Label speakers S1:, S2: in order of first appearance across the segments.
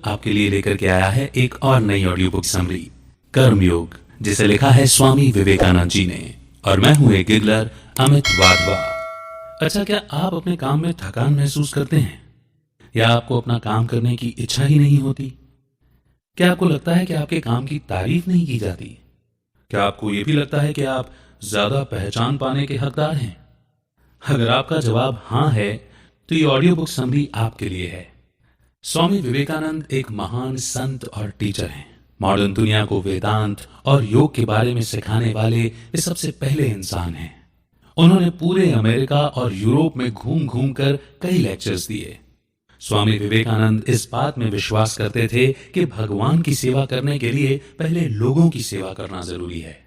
S1: आपके लिए लेकर के आया है एक और नई ऑडियो बुक समरी, कर्मयोग, जिसे लिखा है स्वामी विवेकानंद जी ने। और मैं हूं एक गिगलर, अमित वाधवा। अच्छा, क्या आप अपने काम में थकान महसूस करते हैं, या आपको अपना काम करने की इच्छा ही नहीं होती? क्या आपको लगता है कि आपके काम की तारीफ नहीं की जाती? क्या आपको यह भी लगता है कि आप ज्यादा पहचान पाने के हकदार हैं? अगर आपका जवाब हाँ है, तो ये ऑडियो बुक समरी आपके लिए है। स्वामी विवेकानंद एक महान संत और टीचर हैं। मॉडर्न दुनिया को वेदांत और योग के बारे में सिखाने वाले वे सबसे पहले इंसान हैं। उन्होंने पूरे अमेरिका और यूरोप में घूम घूम कर कई लेक्चर्स दिए। स्वामी विवेकानंद इस बात में विश्वास करते थे कि भगवान की सेवा करने के लिए पहले लोगों की सेवा करना जरूरी है।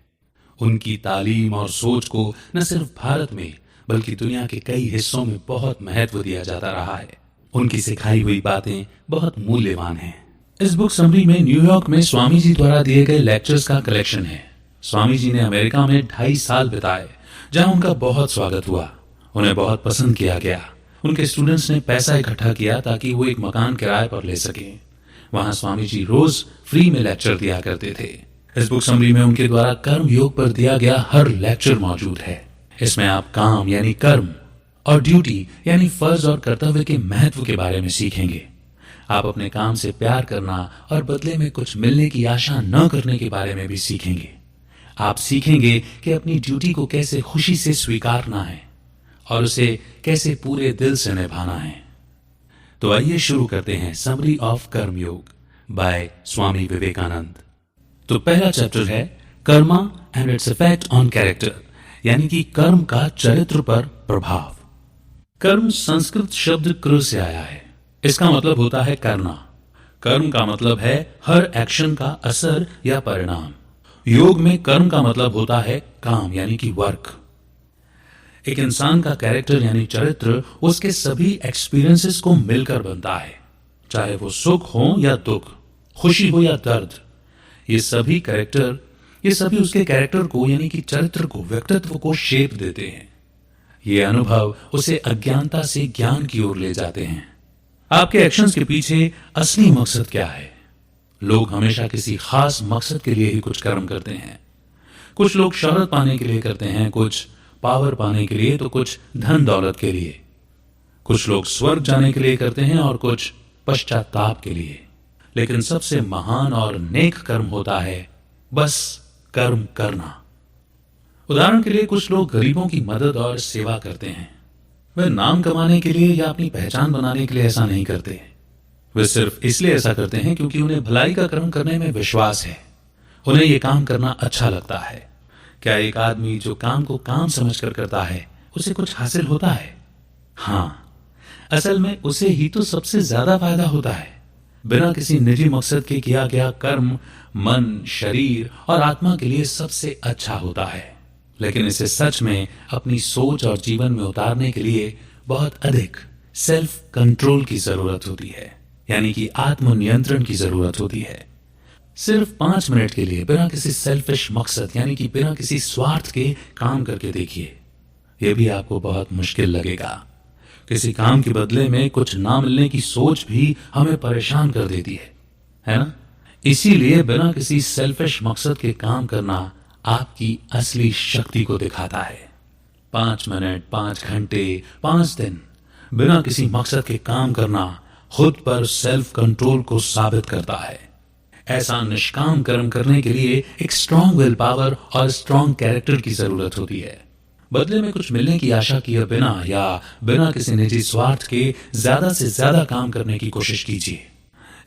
S1: उनकी तालीम और सोच को न सिर्फ भारत में बल्कि दुनिया के कई हिस्सों में बहुत महत्व दिया जाता रहा है। उनकी सिखाई हुई बातें बहुत मूल्यवान हैं। इस बुक समरी में न्यूयॉर्क में स्वामी जी द्वारा दिए गए लेक्चर्स का कलेक्शन है। स्वामी जी ने अमेरिका में 2.5 साल बिताए, जहां उनका बहुत स्वागत हुआ। उन्हें बहुत पसंद किया गया। उनके स्टूडेंट्स ने पैसा इकट्ठा किया ताकि वो एक मकान किराए पर ले सके। वहां स्वामी जी रोज फ्री में लेक्चर दिया करते थे। इस बुक समरी में उनके द्वारा कर्म योग पर दिया गया हर लेक्चर मौजूद है। इसमें आप काम यानी कर्म और ड्यूटी यानी फर्ज और कर्तव्य के महत्व के बारे में सीखेंगे। आप अपने काम से प्यार करना और बदले में कुछ मिलने की आशा न करने के बारे में भी सीखेंगे। आप सीखेंगे कि अपनी ड्यूटी को कैसे खुशी से स्वीकारना है और उसे कैसे पूरे दिल से निभाना है। तो आइए शुरू करते हैं समरी ऑफ कर्मयोग बाय स्वामी विवेकानंद। तो पहला चैप्टर है Karma and its effect on character, यानी कि कर्म का चरित्र पर प्रभाव। कर्म संस्कृत शब्द कृ से आया है। इसका मतलब होता है करना। कर्म का मतलब है हर एक्शन का असर या परिणाम। योग में कर्म का मतलब होता है काम यानी कि वर्क। एक इंसान का कैरेक्टर यानी चरित्र उसके सभी एक्सपीरियंसेस को मिलकर बनता है, चाहे वो सुख हो या दुख, खुशी हो या दर्द। ये सभी उसके कैरेक्टर को यानी कि चरित्र को, व्यक्तित्व को शेप देते हैं। ये अनुभव उसे अज्ञानता से ज्ञान की ओर ले जाते हैं। आपके एक्शंस के पीछे असली मकसद क्या है? लोग हमेशा किसी खास मकसद के लिए ही कुछ कर्म करते हैं। कुछ लोग शोहरत पाने के लिए करते हैं, कुछ पावर पाने के लिए, तो कुछ धन दौलत के लिए। कुछ लोग स्वर्ग जाने के लिए करते हैं और कुछ पश्चाताप के लिए। लेकिन सबसे महान और नेक कर्म होता है बस कर्म करना। उदाहरण के लिए कुछ लोग गरीबों की मदद और सेवा करते हैं। वे नाम कमाने के लिए या अपनी पहचान बनाने के लिए ऐसा नहीं करते। वे सिर्फ इसलिए ऐसा करते हैं क्योंकि उन्हें भलाई का कर्म करने में विश्वास है। उन्हें यह काम करना अच्छा लगता है। क्या एक आदमी जो काम को काम समझकर करता है उसे कुछ हासिल होता है? हाँ, असल में उसे ही तो सबसे ज्यादा फायदा होता है। बिना किसी निजी मकसद के किया गया कर्म मन, शरीर और आत्मा के लिए सबसे अच्छा होता है। लेकिन इसे सच में अपनी सोच और जीवन में उतारने के लिए बहुत अधिक सेल्फ कंट्रोल की जरूरत होती है, यानी कि आत्मनियंत्रण की जरूरत होती है। सिर्फ 5 मिनट के लिए बिना किसी सेल्फिश मकसद यानी कि बिना किसी स्वार्थ के काम करके देखिए। यह भी आपको बहुत मुश्किल लगेगा। किसी काम के बदले में कुछ ना मिलने की सोच भी हमें परेशान कर देती है ना? इसीलिए बिना किसी सेल्फिश मकसद के काम करना आपकी असली शक्ति को दिखाता है। 5 मिनट, 5 घंटे, 5 दिन बिना किसी मकसद के काम करना खुद पर सेल्फ कंट्रोल को साबित करता है। ऐसा निष्काम कर्म करने के लिए एक स्ट्रांग विल पावर और स्ट्रांग कैरेक्टर की जरूरत होती है। बदले में कुछ मिलने की आशा किए बिना या बिना किसी निजी स्वार्थ के ज्यादा से ज्यादा काम करने की कोशिश कीजिए।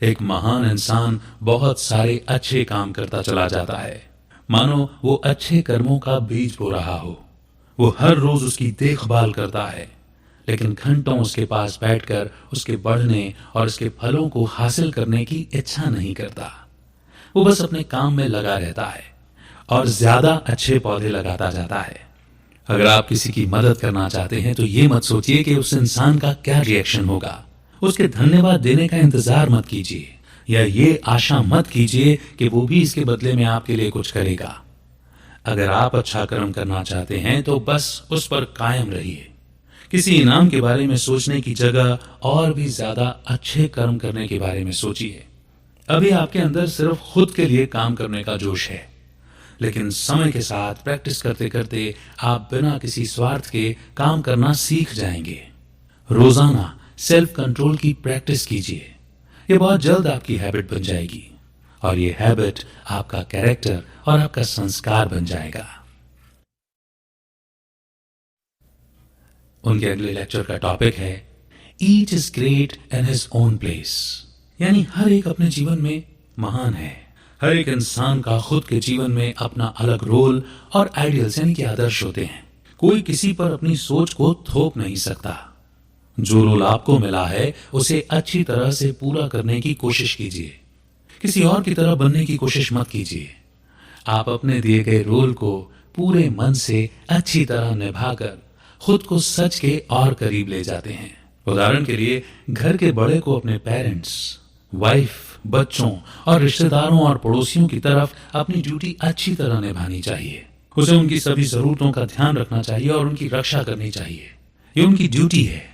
S1: एक महान इंसान बहुत सारे अच्छे काम करता चला जाता है, मानो वो अच्छे कर्मों का बीज बो रहा हो। वो हर रोज उसकी देखभाल करता है, लेकिन घंटों उसके पास बैठकर उसके बढ़ने और उसके फलों को हासिल करने की इच्छा नहीं करता। वो बस अपने काम में लगा रहता है और ज्यादा अच्छे पौधे लगाता जाता है। अगर आप किसी की मदद करना चाहते हैं तो ये मत सोचिए कि उस इंसान का क्या रिएक्शन होगा। उसके धन्यवाद देने का इंतजार मत कीजिए, या ये आशा मत कीजिए कि वो भी इसके बदले में आपके लिए कुछ करेगा। अगर आप अच्छा कर्म करना चाहते हैं तो बस उस पर कायम रहिए। किसी इनाम के बारे में सोचने की जगह और भी ज्यादा अच्छे कर्म करने के बारे में सोचिए। अभी आपके अंदर सिर्फ खुद के लिए काम करने का जोश है, लेकिन समय के साथ प्रैक्टिस करते करते आप बिना किसी स्वार्थ के काम करना सीख जाएंगे। रोजाना सेल्फ कंट्रोल की प्रैक्टिस कीजिए। ये बहुत जल्द आपकी हैबिट बन जाएगी और ये हैबिट आपका कैरेक्टर और आपका संस्कार बन जाएगा। उनके अगले लेक्चर का टॉपिक है each is great in his own place, यानी हर एक अपने जीवन में महान है। हर एक इंसान का खुद के जीवन में अपना अलग रोल और आइडियल्स यानी कि आदर्श होते हैं। कोई किसी पर अपनी सोच को थोप नहीं सकता। जो रोल आपको मिला है उसे अच्छी तरह से पूरा करने की कोशिश कीजिए। किसी और की तरह बनने की कोशिश मत कीजिए। आप अपने दिए गए रोल को पूरे मन से अच्छी तरह निभाकर खुद को सच के और करीब ले जाते हैं। उदाहरण के लिए घर के बड़े को अपने पेरेंट्स, वाइफ, बच्चों और रिश्तेदारों और पड़ोसियों की तरफ अपनी ड्यूटी अच्छी तरह निभानी चाहिए। उसे उनकी सभी जरूरतों का ध्यान रखना चाहिए और उनकी रक्षा करनी चाहिए। ये उनकी ड्यूटी है।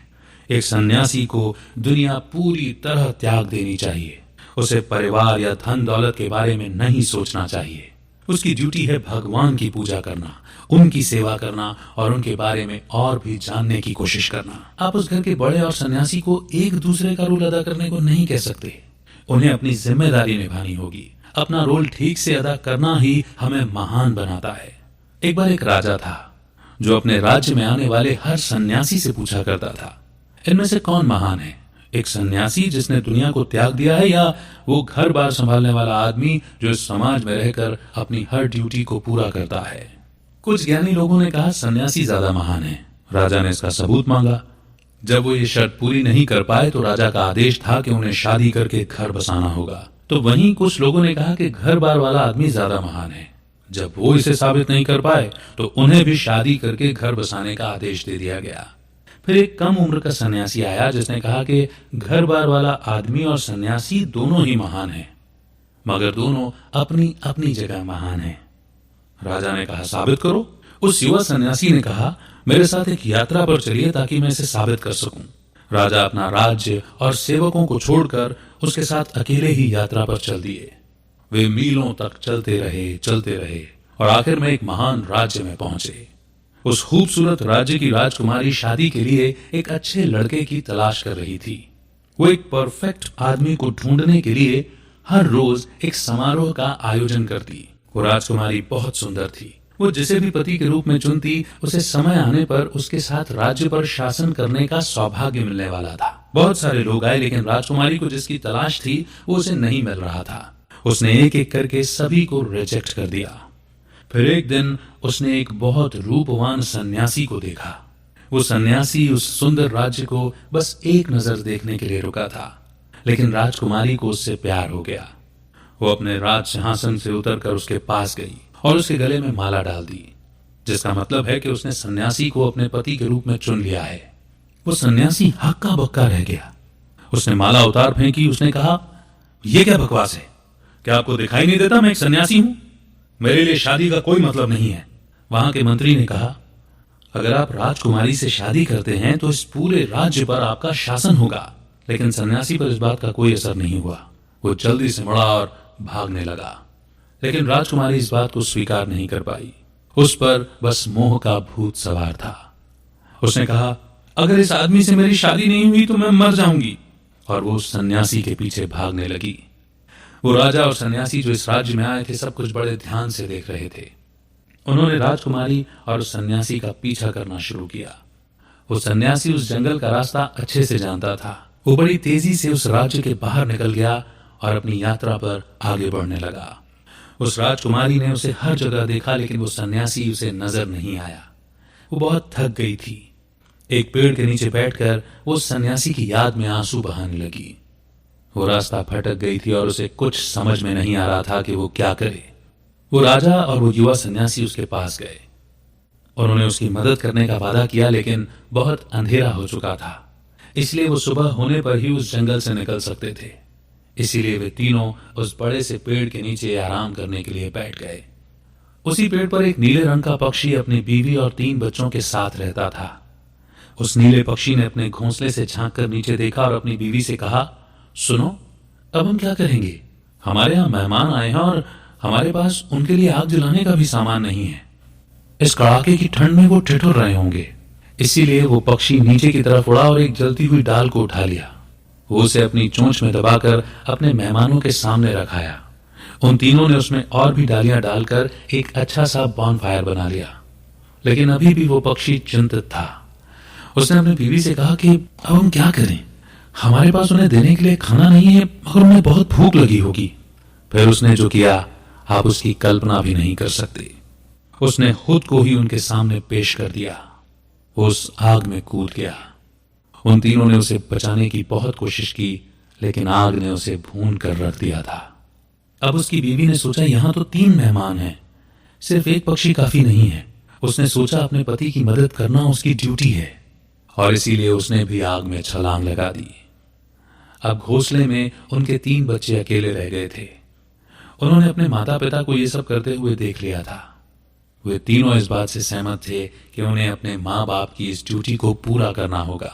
S1: एक सन्यासी को दुनिया पूरी तरह त्याग देनी चाहिए। उसे परिवार या धन दौलत के बारे में नहीं सोचना चाहिए। उसकी ड्यूटी है भगवान की पूजा करना, उनकी सेवा करना और उनके बारे में और भी जानने की कोशिश करना। आप उस घर के बड़े और सन्यासी को एक दूसरे का रोल अदा करने को नहीं कह सकते। उन्हें अपनी जिम्मेदारी निभानी होगी। अपना रोल ठीक से अदा करना ही हमें महान बनाता है। एक बार एक राजा था जो अपने राज्य में आने वाले हर सन्यासी से पूछा करता था, इनमें से कौन महान है, एक सन्यासी जिसने दुनिया को त्याग दिया है या वो घर बार संभालने वाला आदमी जो इस समाज में रहकर अपनी हर ड्यूटी को पूरा करता है। कुछ ज्ञानी लोगों ने कहा सन्यासी ज्यादा महान है। राजा ने इसका सबूत मांगा। जब वो ये शर्त पूरी नहीं कर पाए तो राजा का आदेश था कि उन्हें शादी करके घर बसाना होगा। तो वहीं कुछ लोगों ने कहा कि घर बार वाला आदमी ज्यादा महान है। जब वो इसे साबित नहीं कर पाए तो उन्हें भी शादी करके घर बसाने का आदेश दे दिया गया। फिर एक कम उम्र का सन्यासी आया जिसने कहा कि घर बार वाला आदमी और सन्यासी दोनों ही महान हैं, मगर दोनों अपनी अपनी जगह महान हैं। राजा ने कहा साबित करो। उस युवा सन्यासी ने कहा मेरे साथ एक यात्रा पर चलिए ताकि मैं इसे साबित कर सकूं। राजा अपना राज्य और सेवकों को छोड़कर उसके साथ अकेले ही यात्रा पर चल दिए। वे मीलों तक चलते रहे और आखिर में एक महान राज्य में पहुंचे। उस खूबसूरत राज्य की राजकुमारी शादी के लिए एक अच्छे लड़के की तलाश कर रही थी। वो एक परफेक्ट आदमी को ढूंढने के लिए हर रोज एक समारोह का आयोजन करती। वो राजकुमारी बहुत सुंदर थी। वो जिसे भी पति के रूप में चुनती उसे समय आने पर उसके साथ राज्य पर शासन करने का सौभाग्य मिलने वाला था। बहुत सारे लोग आए लेकिन राजकुमारी को जिसकी तलाश थी वो उसे नहीं मिल रहा था। उसने एक एक करके सभी को रिजेक्ट कर दिया। फिर एक दिन उसने एक बहुत रूपवान सन्यासी को देखा। वो सन्यासी उस सुंदर राज्य को बस एक नजर देखने के लिए रुका था, लेकिन राजकुमारी को उससे प्यार हो गया। वो अपने राज सिंहासन से उतरकर उसके पास गई और उसके गले में माला डाल दी, जिसका मतलब है कि उसने सन्यासी को अपने पति के रूप में चुन लिया है। वो सन्यासी हक्का बक्का रह गया। उसने माला उतार फेंकी। उसने कहा यह क्या बकवास है? क्या आपको दिखाई नहीं देता मैं एक सन्यासी हूं? मेरे लिए शादी का कोई मतलब नहीं है। वहां के मंत्री ने कहा अगर आप राजकुमारी से शादी करते हैं तो इस पूरे राज्य पर आपका शासन होगा। लेकिन सन्यासी पर इस बात का कोई असर नहीं हुआ। वो जल्दी से मुड़ा और भागने लगा। लेकिन राजकुमारी इस बात को स्वीकार नहीं कर पाई। उस पर बस मोह का भूत सवार था। उसने कहा अगर इस आदमी से मेरी शादी नहीं हुई तो मैं मर जाऊंगी। और वो उस सन्यासी के पीछे भागने लगी। वो राजा और सन्यासी जो इस राज्य में आए थे सब कुछ बड़े ध्यान से देख रहे थे। उन्होंने राजकुमारी और उस सन्यासी का पीछा करना शुरू किया। वो सन्यासी उस जंगल का रास्ता अच्छे से जानता था। वो बड़ी तेजी से उस राज्य के बाहर निकल गया और अपनी यात्रा पर आगे बढ़ने लगा। उस राजकुमारी ने उसे हर जगह देखा लेकिन वो सन्यासी उसे नजर नहीं आया। वो बहुत थक गई थी। एक पेड़ के नीचे बैठकर वो सन्यासी की याद में आंसू बहाने लगी। वो रास्ता भटक गई थी और उसे कुछ समझ में नहीं आ रहा था कि वो क्या करे। वो राजा और वो युवा सन्यासी उसके पास गए। उन्होंने उसकी मदद करने का वादा किया लेकिन बहुत अंधेरा हो चुका था, इसलिए वो सुबह होने पर ही उस जंगल से निकल सकते थे। इसीलिए वे तीनों उस बड़े से पेड़ के नीचे आराम करने के लिए बैठ गए। उसी पेड़ पर एक नीले रंग का पक्षी अपनी बीवी और 3 बच्चों के साथ रहता था। उस नीले पक्षी ने अपने घोंसले से झांक कर नीचे देखा और अपनी बीवी से कहा सुनो अब हम क्या करेंगे? हमारे यहाँ मेहमान आए हैं और हमारे पास उनके लिए आग जलाने का भी सामान नहीं है। इस कड़ाके की ठंड में वो ठिठुर रहे होंगे। इसीलिए वो पक्षी नीचे की तरफ उड़ा और एक जलती हुई डाल को उठा लिया। वो उसे अपनी चोंच में दबाकर अपने मेहमानों के सामने रखाया। उन तीनों ने उसमें और भी डालियां डालकर एक अच्छा सा बॉनफायर बना लिया। लेकिन अभी भी वो पक्षी चिंतित था। उसने अपनी बीवी से कहा कि अब हम क्या करें? हमारे पास उन्हें देने के लिए खाना नहीं है, मगर उन्हें बहुत भूख लगी होगी। फिर उसने जो किया आप उसकी कल्पना भी नहीं कर सकते। उसने खुद को ही उनके सामने पेश कर दिया। वो उस आग में कूद गया। उन तीनों ने उसे बचाने की बहुत कोशिश की, लेकिन आग ने उसे भून कर रख दिया था। अब उसकी बीवी ने सोचा यहां तो 3 मेहमान हैं, सिर्फ एक पक्षी काफी नहीं है। उसने सोचा अपने पति की मदद करना उसकी ड्यूटी है और इसीलिए उसने भी आग में छलांग लगा दी। अब घोंसले में उनके 3 बच्चे अकेले रह गए थे। उन्होंने अपने माता पिता को ये सब करते हुए देख लिया था। वे तीनों इस बात से सहमत थे कि उन्हें अपने माँ बाप की इस ड्यूटी को पूरा करना होगा।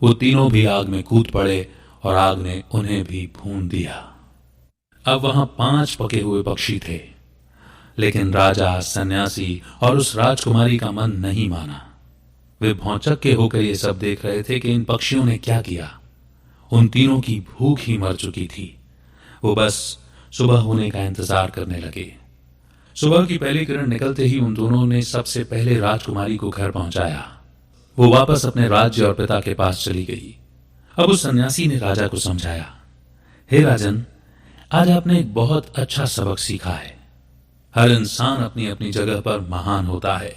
S1: वो तीनों भी आग में कूद पड़े और आग ने उन्हें भी भून दिया। अब वहां 5 पके हुए पक्षी थे, लेकिन राजा, सन्यासी और उस राजकुमारी का मन नहीं माना। वे भौचक्के के होकर ये सब देख रहे थे कि इन पक्षियों ने क्या किया। उन तीनों की भूख ही मर चुकी थी। वो बस सुबह होने का इंतजार करने लगे। सुबह की पहली किरण निकलते ही उन दोनों ने सबसे पहले राजकुमारी को घर पहुंचाया। वो वापस अपने राज्य और पिता के पास चली गई। अब उस सन्यासी ने राजा को समझाया, हे राजन, आज आपने एक बहुत अच्छा सबक सीखा है। हर इंसान अपनी अपनी जगह पर महान होता है।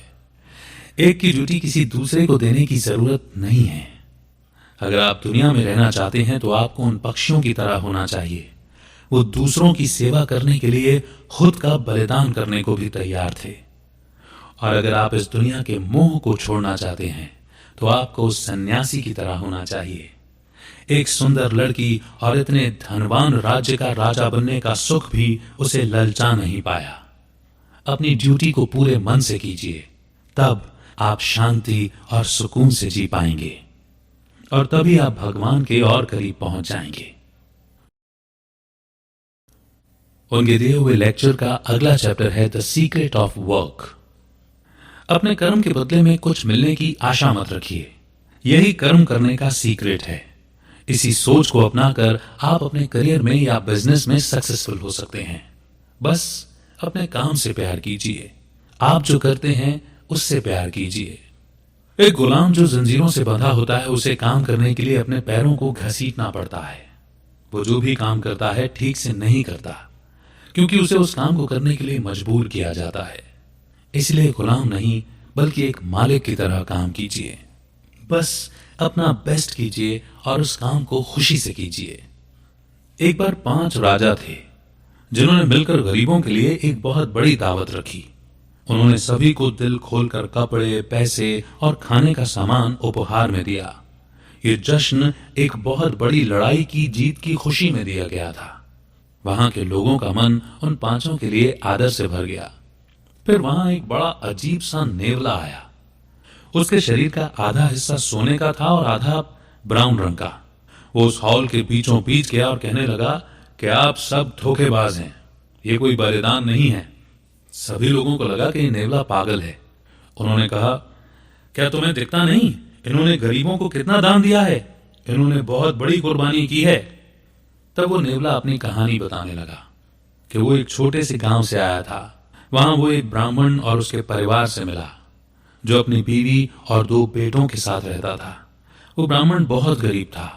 S1: एक की ड्यूटी किसी दूसरे को देने की जरूरत नहीं है। अगर आप दुनिया में रहना चाहते हैं तो आपको उन पक्षियों की तरह होना चाहिए। वो दूसरों की सेवा करने के लिए खुद का बलिदान करने को भी तैयार थे। और अगर आप इस दुनिया के मोह को छोड़ना चाहते हैं तो आपको उस सन्यासी की तरह होना चाहिए। एक सुंदर लड़की और इतने धनवान राज्य का राजा बनने का सुख भी उसे ललचा नहीं पाया। अपनी ड्यूटी को पूरे मन से कीजिए, तब आप शांति और सुकून से जी पाएंगे और तभी आप भगवान के और करीब पहुंच जाएंगे। उनके दिए हुए लेक्चर का अगला चैप्टर है द सीक्रेट ऑफ वर्क। अपने कर्म के बदले में कुछ मिलने की आशा मत रखिए। यही कर्म करने का सीक्रेट है। इसी सोच को अपनाकर आप अपने करियर में या बिजनेस में सक्सेसफुल हो सकते हैं। बस अपने काम से प्यार कीजिए। आप जो करते हैं उससे प्यार कीजिए। एक गुलाम जो जंजीरों से बंधा होता है, उसे काम करने के लिए अपने पैरों को घसीटना पड़ता है। वो जो भी काम करता है ठीक से नहीं करता, क्योंकि उसे उस काम को करने के लिए मजबूर किया जाता है। इसलिए गुलाम नहीं बल्कि एक मालिक की तरह काम कीजिए। बस अपना बेस्ट कीजिए और उस काम को खुशी से कीजिए। एक बार 5 राजा थे जिन्होंने मिलकर गरीबों के लिए एक बहुत बड़ी दावत रखी। उन्होंने सभी को दिल खोलकर कपड़े, पैसे और खाने का सामान उपहार में दिया। ये जश्न एक बहुत बड़ी लड़ाई की जीत की खुशी में दिया गया था। वहां के लोगों का मन उन 5 के लिए आदर से भर गया। फिर वहां एक बड़ा अजीब सा नेवला आया। उसके शरीर का आधा हिस्सा सोने का था और आधा ब्राउन रंग का। वो उस हॉल के बीचों बीच गया और कहने लगा कि आप सब धोखेबाज हैं, ये कोई बलिदान नहीं है। सभी लोगों को लगा कि ये नेवला पागल है। उन्होंने कहा, क्या तुम्हें दिखता नहीं इन्होंने गरीबों को कितना दान दिया है? इन्होंने बहुत बड़ी कुर्बानी की है। तब वो नेवला अपनी कहानी बताने लगा कि वो एक छोटे से गांव से आया था। वहां वो एक ब्राह्मण और उसके परिवार से मिला जो अपनी बीवी और 2 बेटों के साथ रहता था। वो ब्राह्मण बहुत गरीब था।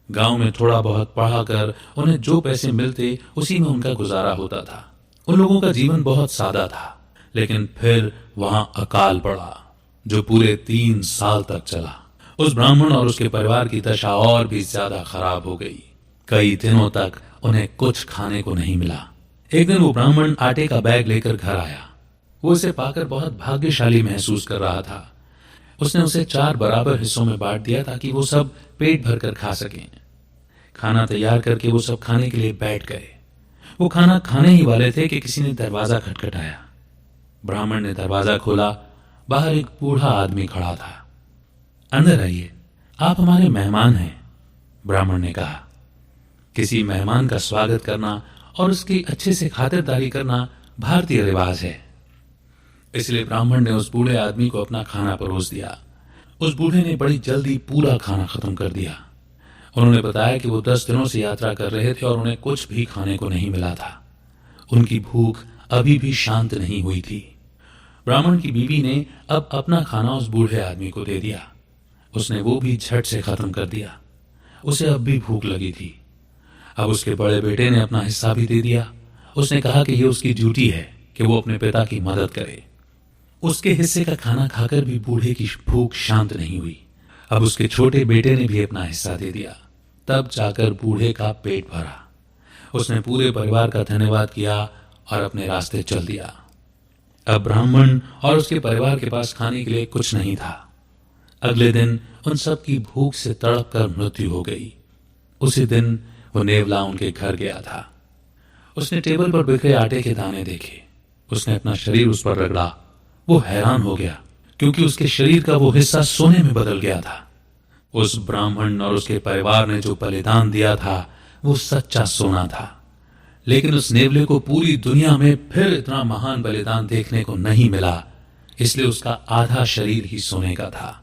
S1: गांव में थोड़ा बहुत पढ़ाकर उन्हें जो पैसे मिलते उसी में उनका गुजारा होता था। उन लोगों का जीवन बहुत सादा था। लेकिन फिर वहां अकाल पड़ा जो पूरे 3 साल तक चला। उस ब्राह्मण और उसके परिवार की दशा और भी ज्यादा खराब हो गई। कई दिनों तक उन्हें कुछ खाने को नहीं मिला। एक दिन वो ब्राह्मण आटे का बैग लेकर घर आया। वो इसे पाकर बहुत भाग्यशाली महसूस कर रहा था। उसने उसे 4 बराबर हिस्सों में बांट दिया ताकि वो सब पेट भरकर खा सकें। खाना तैयार करके वो सब खाने के लिए बैठ गए। वो खाना खाने ही वाले थे कि किसी ने दरवाजा खटखटाया। ब्राह्मण ने दरवाजा खोला। बाहर एक बूढ़ा आदमी खड़ा था। अंदर आइए, आप हमारे मेहमान हैं, ब्राह्मण ने कहा। किसी मेहमान का स्वागत करना और उसकी अच्छे से खातिरदारी करना भारतीय रिवाज है। इसलिए ब्राह्मण ने उस बूढ़े आदमी को अपना खाना परोस दिया। उस बूढ़े ने बड़ी जल्दी पूरा खाना खत्म कर दिया। उन्होंने बताया कि वो 10 दिनों से यात्रा कर रहे थे और उन्हें कुछ भी खाने को नहीं मिला था। उनकी भूख अभी भी शांत नहीं हुई थी। ब्राह्मण की बीवी ने अब अपना खाना उस बूढ़े आदमी को दे दिया। उसने वो भी झट से खत्म कर दिया। उसे अब भी भूख लगी थी। अब उसके बड़े बेटे ने अपना हिस्सा भी दे दिया। उसने कहा कि ये उसकी ड्यूटी है कि वो अपने पिता की मदद करे। उसके हिस्से का खाना खाकर भी बूढ़े की भूख शांत नहीं हुई। अब उसके छोटे बेटे ने भी अपना हिस्सा दे दिया। तब जाकर बूढ़े का पेट भरा। उसने पूरे परिवार का धन्यवाद किया और अपने रास्ते चल दिया। अब ब्राह्मण और उसके परिवार के पास खाने के लिए कुछ नहीं था। अगले दिन उन सब की भूख से तड़प कर मृत्यु हो गई। उसी दिन वो नेवला उनके घर गया था। उसने टेबल पर बिखरे आटे के दाने देखे। उसने अपना शरीर उस पर रगड़ा। वो हैरान हो गया क्योंकि उसके शरीर का वो हिस्सा सोने में बदल गया था। उस ब्राह्मण और उसके परिवार ने जो बलिदान दिया था वो सच्चा सोना था। लेकिन उस नेवले को पूरी दुनिया में फिर इतना महान बलिदान देखने को नहीं मिला, इसलिए उसका आधा शरीर ही सोने का था।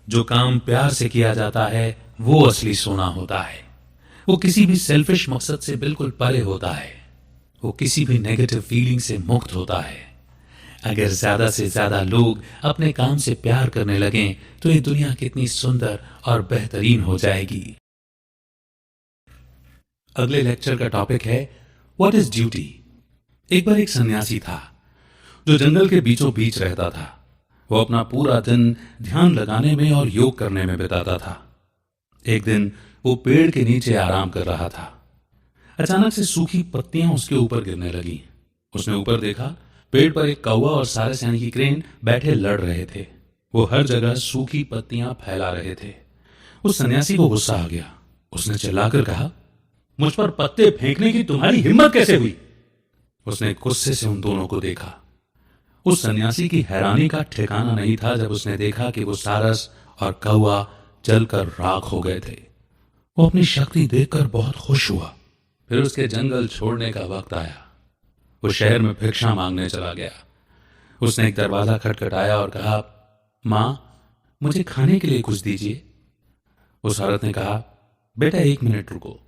S1: जो काम प्यार से किया जाता है वो असली सोना होता है। वो किसी भी सेल्फिश मकसद से बिल्कुल परे होता है। वो किसी भी नेगेटिव फीलिंग से मुक्त होता है। अगर ज्यादा से ज्यादा लोग अपने काम से प्यार करने लगें तो ये दुनिया कितनी सुंदर और बेहतरीन हो जाएगी। अगले लेक्चर का टॉपिक है व्हाट इज ड्यूटी। एक बार एक सन्यासी था जो जंगल के बीचों बीच रहता था। वो अपना पूरा दिन ध्यान लगाने में और योग करने में बिताता था। एक दिन वो पेड़ के नीचे आराम कर रहा था। अचानक से सूखी पत्तियां उसके ऊपर गिरने लगी। उसने ऊपर देखा, पेड़ पर एक कौवा और सारस यानी कि क्रेन बैठे लड़ रहे थे। वो हर जगह सूखी पत्तियां फैला रहे थे। उस सन्यासी को गुस्सा आ गया। उसने चिल्लाकर कहा, मुझ पर पत्ते फेंकने की तुम्हारी हिम्मत कैसे हुई? उसने गुस्से से उन दोनों को देखा। उस सन्यासी की हैरानी का ठिकाना नहीं था जब उसने देखा कि वो सारस और कौवा जलकर राख हो गए थे। वो अपनी शक्ति देखकर बहुत खुश हुआ। फिर उसके जंगल छोड़ने का वक्त आया। वो शहर में भिक्षा मांगने चला गया। उसने एक दरवाजा खटखटाया और कहा, मां, मुझे खाने के लिए कुछ दीजिए। उस औरत ने कहा, बेटा 1 मिनट रुको।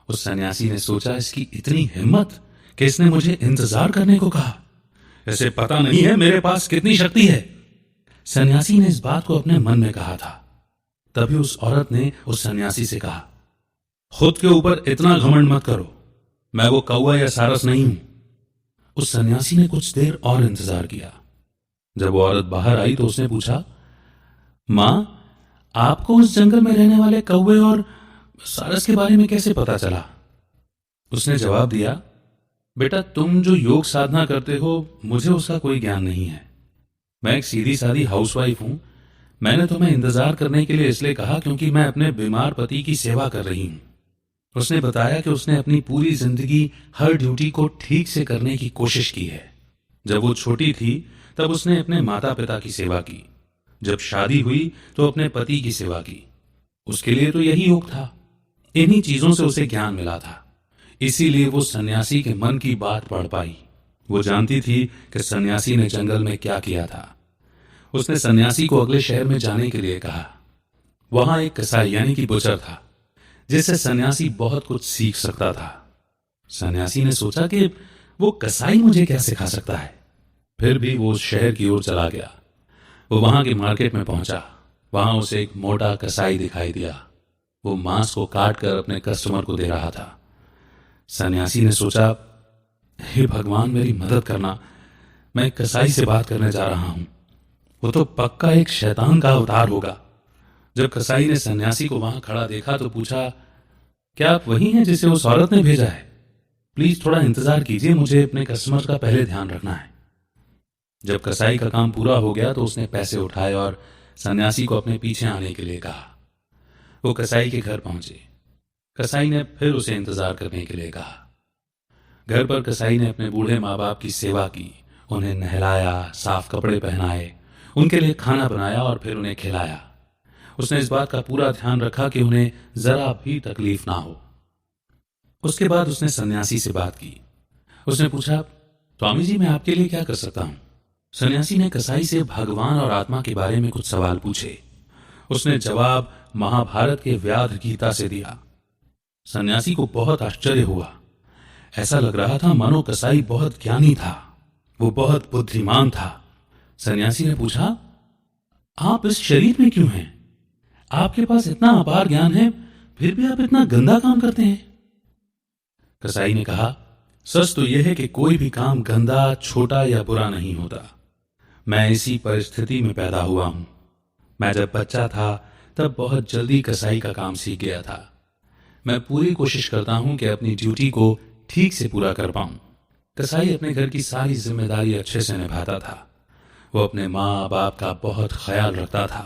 S1: उस सन्यासी ने सोचा, इसकी इतनी हिम्मत कि इसने मुझे इंतजार करने को कहा। इसे पता नहीं है मेरे पास कितनी शक्ति है। सन्यासी ने इस बात को अपने मन में कहा था। तभी उस औरत ने उस सन्यासी से कहा, खुद के ऊपर इतना घमंड मत करो। मैं वो कौवा या सारस नहीं हूं। उस सन्यासी ने कुछ देर और इंतजार किया। जब वो औरत बाहर आई तो उसने पूछा, मां, आपको उस जंगल में रहने वाले कौवे और सारस के बारे में कैसे पता चला? उसने जवाब दिया, बेटा, तुम जो योग साधना करते हो मुझे उसका कोई ज्ञान नहीं है। मैं एक सीधी सादी हाउसवाइफ हूं। मैंने तुम्हें इंतजार करने के लिए इसलिए कहा क्योंकि मैं अपने बीमार पति की सेवा कर रही हूं। उसने बताया कि उसने अपनी पूरी जिंदगी हर ड्यूटी को ठीक से करने की कोशिश की है। जब वो छोटी थी तब उसने अपने माता पिता की सेवा की। जब शादी हुई तो अपने पति की सेवा की। उसके लिए तो यही योग था। इन्हीं चीजों से उसे ज्ञान मिला था। इसीलिए वो सन्यासी के मन की बात पढ़ पाई। वो जानती थी कि सन्यासी ने जंगल में क्या किया था। उसने सन्यासी को अगले शहर में जाने के लिए कहा। वहां एक कसाई यानी कि बुचर था जिससे सन्यासी बहुत कुछ सीख सकता था। सन्यासी ने सोचा कि वो कसाई मुझे क्या सिखा सकता है। फिर भी वो उस शहर की ओर चला गया। वो वहां के मार्केट में पहुंचा। वहां उसे एक मोटा कसाई दिखाई दिया। वो मांस को काट कर अपने कस्टमर को दे रहा था। सन्यासी ने सोचा, हे भगवान, मेरी मदद करना। मैं एक कसाई से बात करने जा रहा हूं। वो तो पक्का एक शैतान का अवतार होगा। जब कसाई ने सन्यासी को वहां खड़ा देखा तो पूछा, क्या आप वही हैं जिसे उस औरत ने भेजा है? प्लीज थोड़ा इंतजार कीजिए, मुझे अपने कस्टमर का पहले ध्यान रखना है। जब कसाई का काम पूरा हो गया तो उसने पैसे उठाए और सन्यासी को अपने पीछे आने के लिए कहा। वो कसाई के घर पहुंचे। कसाई ने फिर उसे इंतजार करने के लिए कहा। घर पर कसाई ने अपने बूढ़े माँ बाप की सेवा की। उन्हें नहलाया, साफ कपड़े पहनाए, उनके लिए खाना बनाया और फिर उन्हें खिलाया। उसने इस बात का पूरा ध्यान रखा कि उन्हें जरा भी तकलीफ ना हो। उसके बाद उसने सन्यासी से बात की। उसने पूछा, स्वामी जी मैं आपके लिए क्या कर सकता हूं? सन्यासी ने कसाई से भगवान और आत्मा के बारे में कुछ सवाल पूछे। उसने जवाब महाभारत के व्याध गीता से दिया। सन्यासी को बहुत आश्चर्य हुआ। ऐसा लग रहा था मानो कसाई बहुत ज्ञानी था, वो बहुत बुद्धिमान था। सन्यासी ने पूछा, आप इस शरीर में क्यों हैं? आपके पास इतना अपार ज्ञान है, फिर भी आप इतना गंदा काम करते हैं। कसाई ने कहा, सच तो यह है कि कोई भी काम गंदा, छोटा या बुरा नहीं होता। मैं इसी परिस्थिति में पैदा हुआ हूं। मैं जब बच्चा था तब बहुत जल्दी कसाई का काम सीख गया था। मैं पूरी कोशिश करता हूं कि अपनी ड्यूटी को ठीक से पूरा कर पाऊं। कसाई अपने घर की सारी जिम्मेदारी अच्छे से निभाता था। वो अपने माँ बाप का बहुत ख्याल रखता था।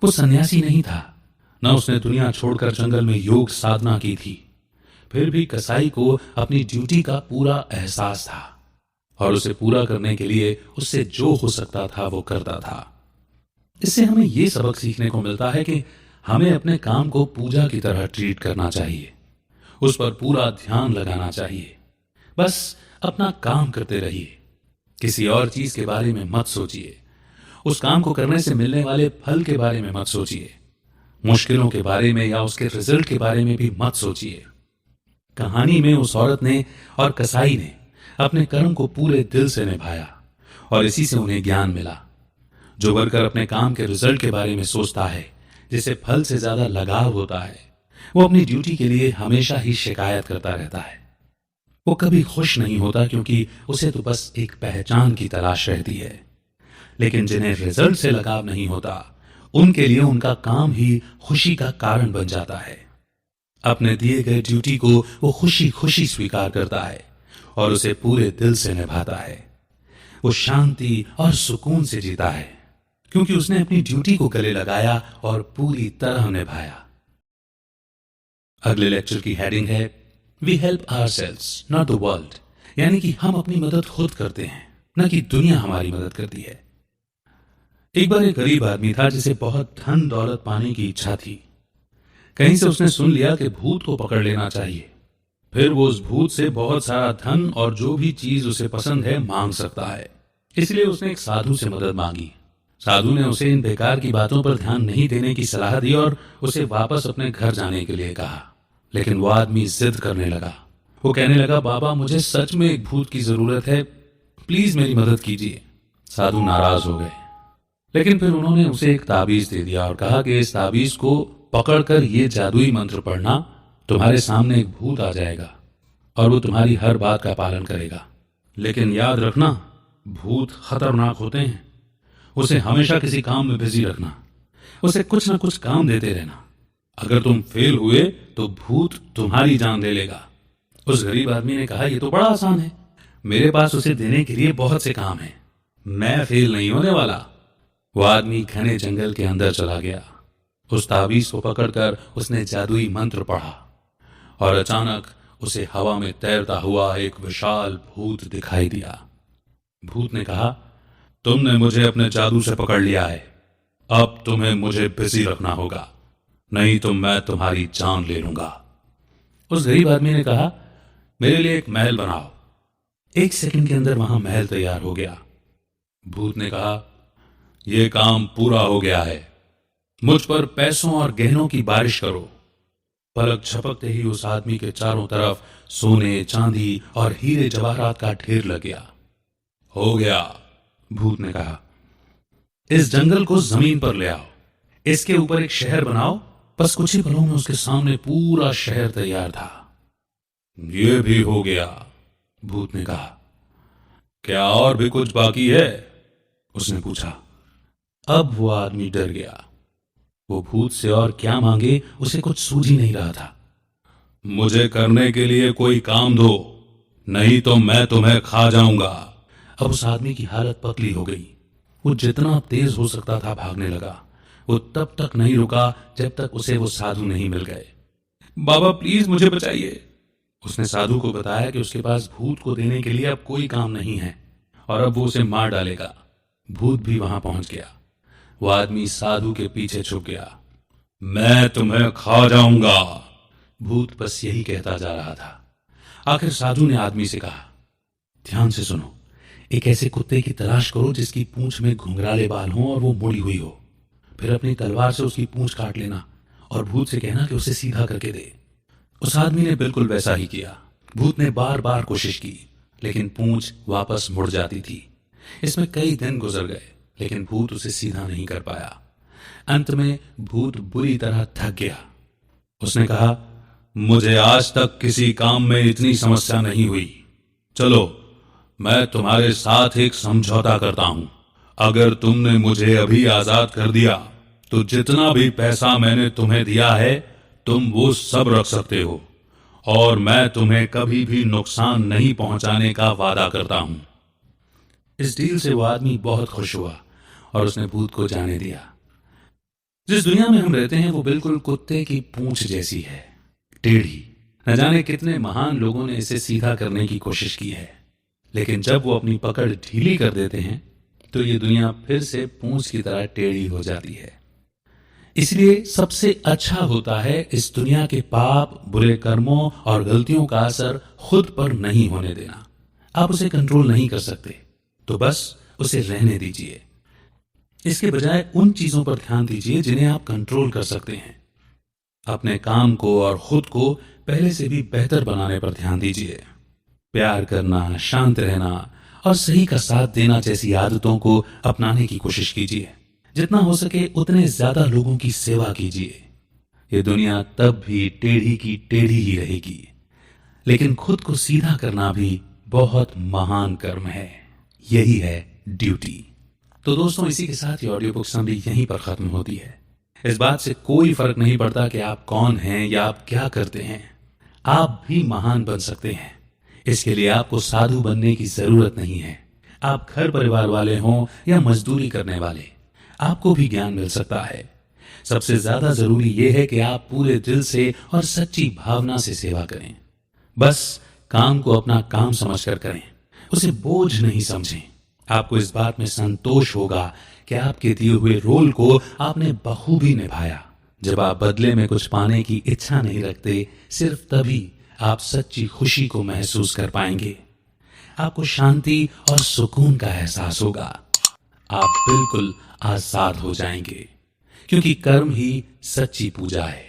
S1: वो सन्यासी नहीं था, न उसने दुनिया छोड़कर जंगल में योग साधना की थी। फिर भी कसाई को अपनी ड्यूटी का पूरा एहसास था और उसे पूरा करने के लिए उससे जो हो सकता था वो करता था। इससे हमें ये सबक सीखने को मिलता है कि हमें अपने काम को पूजा की तरह ट्रीट करना चाहिए, उस पर पूरा ध्यान लगाना चाहिए। बस अपना काम करते रहिए, किसी और चीज के बारे में मत सोचिए। उस काम को करने से मिलने वाले फल के बारे में मत सोचिए, मुश्किलों के बारे में या उसके रिजल्ट के बारे में भी मत सोचिए। कहानी में उस औरत ने और कसाई ने अपने कर्म को पूरे दिल से निभाया और इसी से उन्हें ज्ञान मिला। जो वर्कर अपने काम के रिजल्ट के बारे में सोचता है, जिसे फल से ज्यादा लगाव होता है, वो अपनी ड्यूटी के लिए हमेशा ही शिकायत करता रहता है। वो कभी खुश नहीं होता क्योंकि उसे तो बस एक पहचान की तलाश रहती है। लेकिन जिन्हें रिजल्ट से लगाव नहीं होता, उनके लिए उनका काम ही खुशी का कारण बन जाता है। अपने दिए गए ड्यूटी को वो खुशी खुशी स्वीकार करता है और उसे पूरे दिल से निभाता है। वो शांति और सुकून से जीता है क्योंकि उसने अपनी ड्यूटी को गले लगाया और पूरी तरह निभाया। अगले लेक्चर की हेडिंग है we help ourselves not the world, यानी कि हम अपनी मदद खुद करते हैं, न कि दुनिया हमारी मदद करती है। एक बार एक गरीब आदमी था जिसे बहुत धन दौलत पाने की इच्छा थी। कहीं से उसने सुन लिया कि भूत को पकड़ लेना चाहिए, फिर वो उस भूत से बहुत सारा धन और जो भी चीज उसे पसंद है मांग सकता है। इसलिए उसने एक साधु से मदद मांगी। साधु ने उसे इन बेकार की बातों पर ध्यान नहीं देने की सलाह दी और उसे वापस अपने घर जाने के लिए कहा। लेकिन वो आदमी जिद करने लगा। वो कहने लगा, बाबा मुझे सच में एक भूत की जरूरत है, प्लीज मेरी मदद कीजिए। साधु नाराज हो गए, लेकिन फिर उन्होंने उसे एक ताबीज दे दिया और कहा कि इस ताबीज को पकड़कर ये जादुई मंत्र पढ़ना, तुम्हारे सामने एक भूत आ जाएगा और वो तुम्हारी हर बात का पालन करेगा। लेकिन याद रखना, भूत खतरनाक होते हैं। उसे हमेशा किसी काम में बिजी रखना, उसे कुछ ना कुछ काम देते रहना। अगर तुम फेल हुए तो भूत तुम्हारी जान ले लेगा। उस गरीब आदमी ने कहा, यह तो बड़ा आसान है, मेरे पास उसे देने के लिए बहुत से काम हैं, मैं फेल नहीं होने वाला। वो आदमी घने जंगल के अंदर चला गया। उस ताबीज को पकड़कर उसने जादुई मंत्र पढ़ा और अचानक उसे हवा में तैरता हुआ एक विशाल भूत दिखाई दिया। भूत ने कहा, तुमने मुझे अपने जादू से पकड़ लिया है, अब तुम्हें मुझे बिजी रखना होगा, नहीं तो मैं तुम्हारी जान ले लूंगा। उस गरीब आदमी ने कहा, मेरे लिए एक महल बनाओ। 1 सेकंड के अंदर वहां महल तैयार हो गया। भूत ने कहा, यह काम पूरा हो गया है, मुझ पर पैसों और गहनों की बारिश करो। पलक झपकते ही उस आदमी के चारों तरफ सोने, चांदी और हीरे जवाहरात का ढेर लग गया। हो गया, भूत ने कहा, इस जंगल को जमीन पर ले आओ, इसके ऊपर एक शहर बनाओ। बस कुछ ही पलों में उसके सामने पूरा शहर तैयार था। यह भी हो गया, भूत ने कहा। क्या और भी कुछ बाकी है? उसने पूछा। अब वो आदमी डर गया। वो भूत से और क्या मांगे, उसे कुछ सूझ ही नहीं रहा था। मुझे करने के लिए कोई काम दो, नहीं तो मैं तुम्हें खा जाऊंगा। अब उस आदमी की हालत पतली हो गई। वो जितना तेज हो सकता था भागने लगा। वो तब तक नहीं रुका जब तक उसे वो साधु नहीं मिल गए। बाबा प्लीज मुझे बचाइए। उसने साधु को बताया कि उसके पास भूत को देने के लिए अब कोई काम नहीं है और अब वो उसे मार डालेगा। भूत भी वहां पहुंच गया। वो आदमी साधु के पीछे छुप गया। मैं तुम्हें खा जाऊंगा, भूत बस यही कहता जा रहा था। आखिर साधु ने आदमी से कहा, ध्यान से सुनो, एक ऐसे कुत्ते की तलाश करो जिसकी पूंछ में घुंघराले बाल हों और वो मुड़ी हुई हो। फिर अपनी तलवार से उसकी पूंछ काट लेना और भूत से कहना कि उसे सीधा करके दे। उस आदमी ने बिल्कुल वैसा ही किया। भूत ने बार बार कोशिश की, लेकिन पूंछ वापस मुड़ जाती थी। इसमें कई दिन गुजर गए, लेकिन भूत उसे सीधा नहीं कर पाया। अंत में भूत बुरी तरह थक गया। उसने कहा, मुझे आज तक किसी काम में इतनी समस्या नहीं हुई। चलो, मैं तुम्हारे साथ एक समझौता करता हूं। अगर तुमने मुझे अभी आजाद कर दिया तो जितना भी पैसा मैंने तुम्हें दिया है तुम वो सब रख सकते हो, और मैं तुम्हें कभी भी नुकसान नहीं पहुंचाने का वादा करता हूं। इस डील से वो आदमी बहुत खुश हुआ और उसने भूत को जाने दिया। जिस दुनिया में हम रहते हैं वो बिल्कुल कुत्ते की पूंछ जैसी है, टेढ़ी। न जाने कितने महान लोगों ने इसे सीधा करने की कोशिश की है, लेकिन जब वो अपनी पकड़ ढीली कर देते हैं तो ये दुनिया फिर से पूंछ की तरह टेढ़ी हो जाती है। इसलिए सबसे अच्छा होता है इस दुनिया के पाप, बुरे कर्मों और गलतियों का असर खुद पर नहीं होने देना। आप उसे कंट्रोल नहीं कर सकते तो बस उसे रहने दीजिए। इसके बजाय उन चीजों पर ध्यान दीजिए जिन्हें आप कंट्रोल कर सकते हैं। अपने काम को और खुद को पहले से भी बेहतर बनाने पर ध्यान दीजिए। प्यार करना, शांत रहना और सही का साथ देना जैसी आदतों को अपनाने की कोशिश कीजिए। जितना हो सके उतने ज्यादा लोगों की सेवा कीजिए। ये दुनिया तब भी टेढ़ी की टेढ़ी ही रहेगी, लेकिन खुद को सीधा करना भी बहुत महान कर्म है। यही है ड्यूटी। तो दोस्तों, इसी के साथ ये ऑडियो बुक समरी यहीं पर खत्म होती है। इस बात से कोई फर्क नहीं पड़ता कि आप कौन हैं या आप क्या करते हैं, आप भी महान बन सकते हैं। इसके लिए आपको साधु बनने की जरूरत नहीं है। आप घर परिवार वाले हों या मजदूरी करने वाले, आपको भी ज्ञान मिल सकता है। सबसे ज्यादा जरूरी यह है कि आप पूरे दिल से और सच्ची भावना से सेवा करें। बस काम को अपना काम समझकर करें, उसे बोझ नहीं समझें। आपको इस बात में संतोष होगा कि आपके दिए हुए रोल को आपने बखूबी निभाया। जब आप बदले में कुछ पाने की इच्छा नहीं रखते, सिर्फ तभी आप सच्ची खुशी को महसूस कर पाएंगे। आपको शांति और सुकून का एहसास होगा। आप बिल्कुल आजाद हो जाएंगे, क्योंकि कर्म ही सच्ची पूजा है।